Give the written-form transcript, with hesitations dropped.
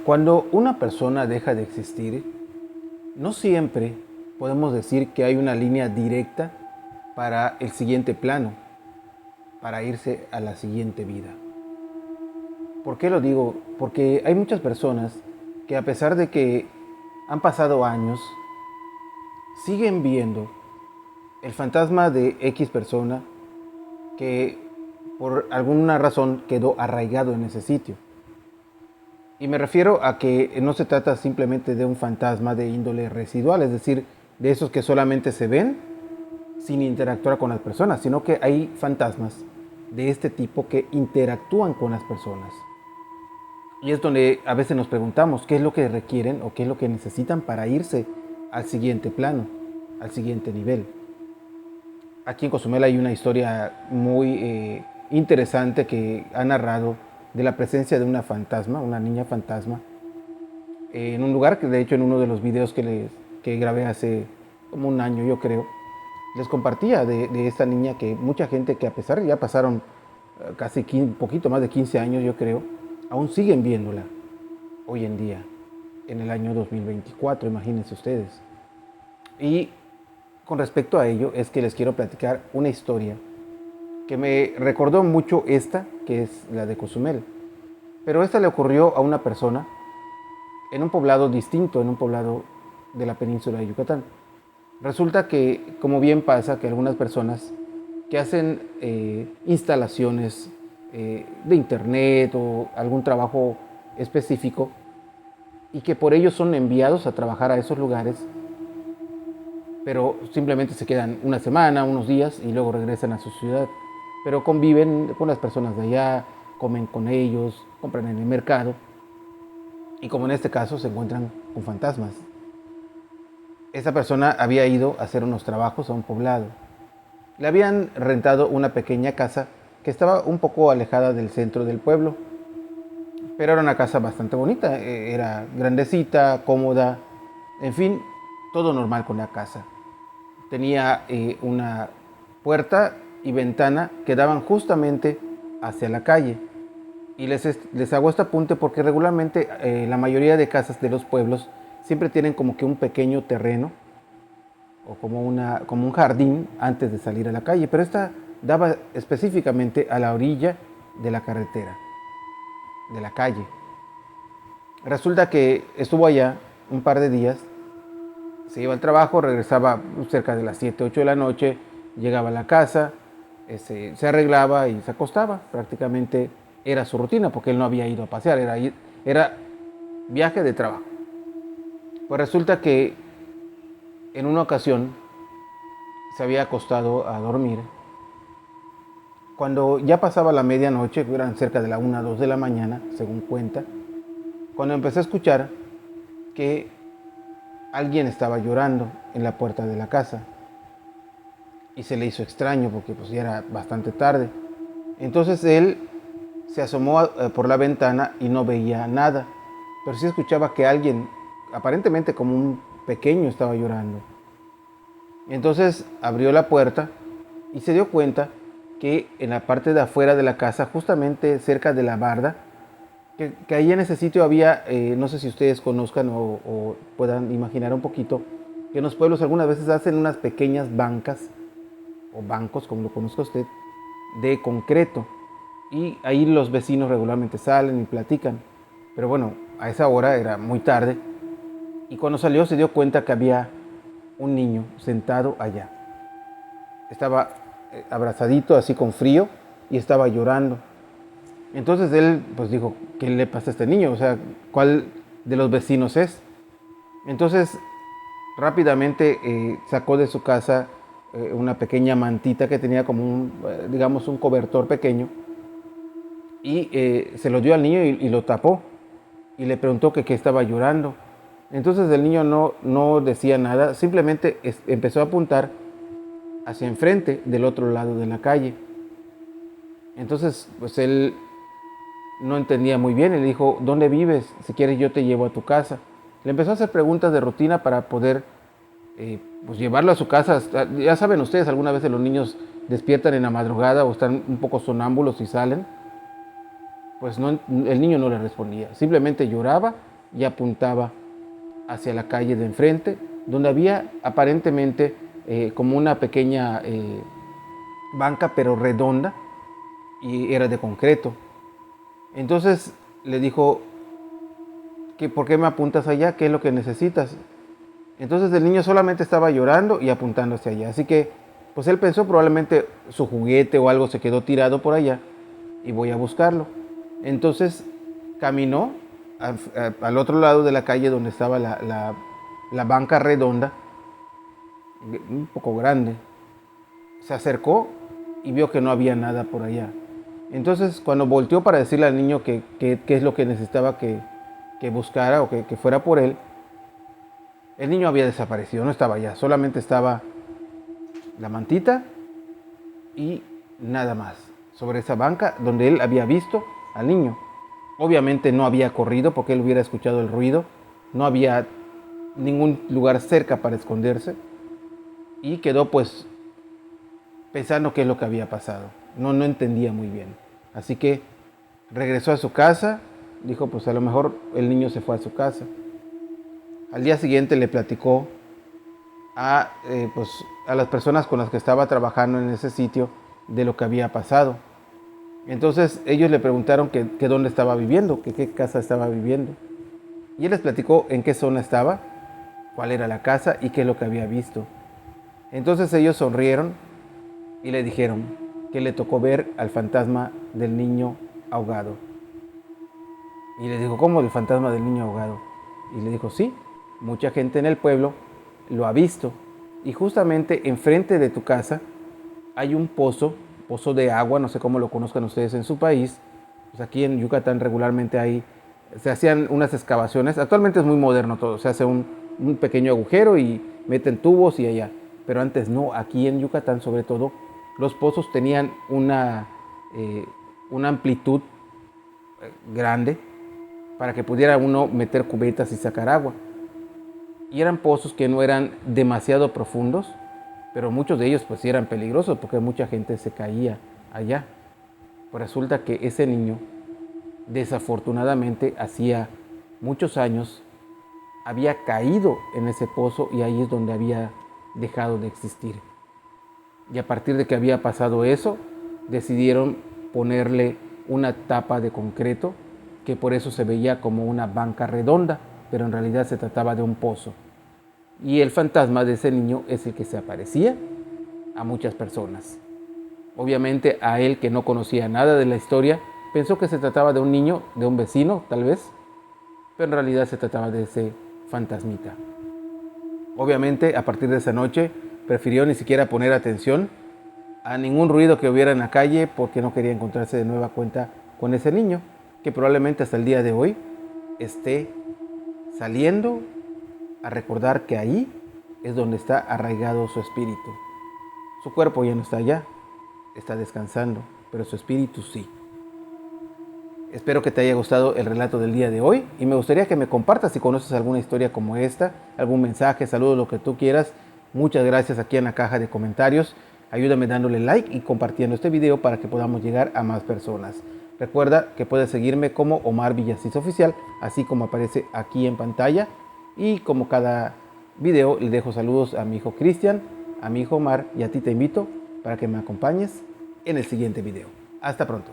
Cuando una persona deja de existir, no siempre podemos decir que hay una línea directa para el siguiente plano, para irse a la siguiente vida. ¿Por qué lo digo? Porque hay muchas personas que a pesar de que han pasado años, siguen viendo el fantasma de X persona que por alguna razón quedó arraigado en ese sitio. Y me refiero a que no se trata simplemente de un fantasma de índole residual, es decir, de esos que solamente se ven sin interactuar con las personas, sino que hay fantasmas de este tipo que interactúan con las personas. Y es donde a veces nos preguntamos qué es lo que requieren o qué es lo que necesitan para irse al siguiente plano, al siguiente nivel. Aquí en Cozumel hay una historia muy interesante que ha narrado de la presencia de una fantasma, una niña fantasma, en un lugar que de hecho en uno de los videos que grabé hace como un año yo creo, les compartía de esta niña que mucha gente que a pesar ya pasaron casi un poquito más de 15 años yo creo, aún siguen viéndola hoy en día, en el año 2024, imagínense ustedes. Y con respecto a ello es que les quiero platicar una historia que me recordó mucho esta, que es la de Cozumel. Pero esta le ocurrió a una persona en un poblado distinto, en un poblado de la península de Yucatán. Resulta que, como bien pasa, que algunas personas que hacen instalaciones de internet o algún trabajo específico y que por ello son enviados a trabajar a esos lugares, pero simplemente se quedan una semana, unos días y luego regresan a su ciudad. Pero conviven con las personas de allá, comen con ellos, compran en el mercado y como en este caso se encuentran con fantasmas. Esa persona había ido a hacer unos trabajos a un poblado. Le habían rentado una pequeña casa que estaba un poco alejada del centro del pueblo, pero era una casa bastante bonita, era grandecita, cómoda, en fin, todo normal con la casa. Tenía una puerta y ventana que daban justamente hacia la calle. Y les hago este apunte porque regularmente la mayoría de casas de los pueblos siempre tienen como que un pequeño terreno o como un jardín antes de salir a la calle, pero esta daba específicamente a la orilla de la carretera, de la calle. Resulta que estuvo allá un par de días, se iba al trabajo, regresaba cerca de las 7, 8 de la noche, llegaba a la casa, se arreglaba y se acostaba. Prácticamente era su rutina porque él no había ido a pasear, era viaje de trabajo. Pues resulta que en una ocasión se había acostado a dormir. Cuando ya pasaba la medianoche, eran cerca de la 1, 2 de la mañana, según cuenta, cuando empecé a escuchar que alguien estaba llorando en la puerta de la casa. Y se le hizo extraño porque pues ya era bastante tarde. Entonces él se asomó por la ventana y no veía nada, pero sí escuchaba que alguien, aparentemente como un pequeño, estaba llorando. Entonces abrió la puerta y se dio cuenta que en la parte de afuera de la casa, justamente cerca de la barda, que ahí en ese sitio había, no sé si ustedes conozcan o puedan imaginar un poquito, que en los pueblos algunas veces hacen unas pequeñas bancas o bancos, como lo conozca usted, de concreto. Y ahí los vecinos regularmente salen y platican. Pero bueno, a esa hora era muy tarde. Y cuando salió se dio cuenta que había un niño sentado allá. Estaba abrazadito, así con frío, y estaba llorando. Entonces él pues dijo, ¿qué le pasa a este niño? O sea, ¿cuál de los vecinos es? Entonces rápidamente sacó de su casa una pequeña mantita que tenía como digamos, un cobertor pequeño y se lo dio al niño y lo tapó y le preguntó que qué estaba llorando. Entonces el niño no decía nada, simplemente empezó a apuntar hacia enfrente del otro lado de la calle. Entonces pues él no entendía muy bien y le dijo, ¿dónde vives? Si quieres yo te llevo a tu casa. Le empezó a hacer preguntas de rutina para poder pues llevarlo a su casa. Ya saben ustedes, alguna vez los niños despiertan en la madrugada o están un poco sonámbulos y salen. Pues no, el niño no le respondía, simplemente lloraba y apuntaba hacia la calle de enfrente, donde había aparentemente como una pequeña banca, pero redonda, y era de concreto. Entonces le dijo, ¿por qué me apuntas allá? ¿Qué es lo que necesitas? Entonces el niño solamente estaba llorando y apuntando hacia allá. Así que pues él pensó, probablemente su juguete o algo se quedó tirado por allá y voy a buscarlo. Entonces caminó al otro lado de la calle donde estaba la banca redonda, un poco grande. Se acercó y vio que no había nada por allá. Entonces cuando volteó para decirle al niño qué es lo que necesitaba que buscara o que fuera por él, el niño había desaparecido, no estaba allá, solamente estaba la mantita y nada más sobre esa banca donde él había visto al niño. Obviamente no había corrido porque él hubiera escuchado el ruido, no había ningún lugar cerca para esconderse y quedó pues pensando qué es lo que había pasado. No entendía muy bien. Así que regresó a su casa, dijo pues a lo mejor el niño se fue a su casa. Al día siguiente le platicó a las personas con las que estaba trabajando en ese sitio de lo que había pasado. Entonces ellos le preguntaron que dónde estaba viviendo, que qué casa estaba viviendo. Y él les platicó en qué zona estaba, cuál era la casa y qué es lo que había visto. Entonces ellos sonrieron y le dijeron que le tocó ver al fantasma del niño ahogado. Y le dijo, ¿cómo el fantasma del niño ahogado? Y le dijo, sí, mucha gente en el pueblo lo ha visto. Y justamente enfrente de tu casa hay un pozo de agua, no sé cómo lo conozcan ustedes en su país. Pues aquí en Yucatán regularmente se hacían unas excavaciones. Actualmente es muy moderno todo, se hace un pequeño agujero y meten tubos y allá. Pero antes no, aquí en Yucatán sobre todo, los pozos tenían una amplitud grande para que pudiera uno meter cubetas y sacar agua. Y eran pozos que no eran demasiado profundos, pero muchos de ellos pues sí eran peligrosos porque mucha gente se caía allá. Pues resulta que ese niño, desafortunadamente, hacía muchos años, había caído en ese pozo y ahí es donde había dejado de existir. Y a partir de que había pasado eso, decidieron ponerle una tapa de concreto, que por eso se veía como una banca redonda, pero en realidad se trataba de un pozo. Y el fantasma de ese niño es el que se aparecía a muchas personas. Obviamente a él, que no conocía nada de la historia, pensó que se trataba de un niño, de un vecino tal vez, pero en realidad se trataba de ese fantasmita. Obviamente a partir de esa noche prefirió ni siquiera poner atención a ningún ruido que hubiera en la calle porque no quería encontrarse de nueva cuenta con ese niño, que probablemente hasta el día de hoy esté saliendo a recordar que ahí es donde está arraigado su espíritu. Su cuerpo ya no está allá, está descansando, pero su espíritu sí. Espero que te haya gustado el relato del día de hoy y me gustaría que me compartas si conoces alguna historia como esta, algún mensaje, saludos, lo que tú quieras. Muchas gracias aquí en la caja de comentarios. Ayúdame dándole like y compartiendo este video para que podamos llegar a más personas. Recuerda que puedes seguirme como Omar Villasís Oficial, así como aparece aquí en pantalla. Y como cada video, le dejo saludos a mi hijo Cristian, a mi hijo Omar y a ti te invito para que me acompañes en el siguiente video. Hasta pronto.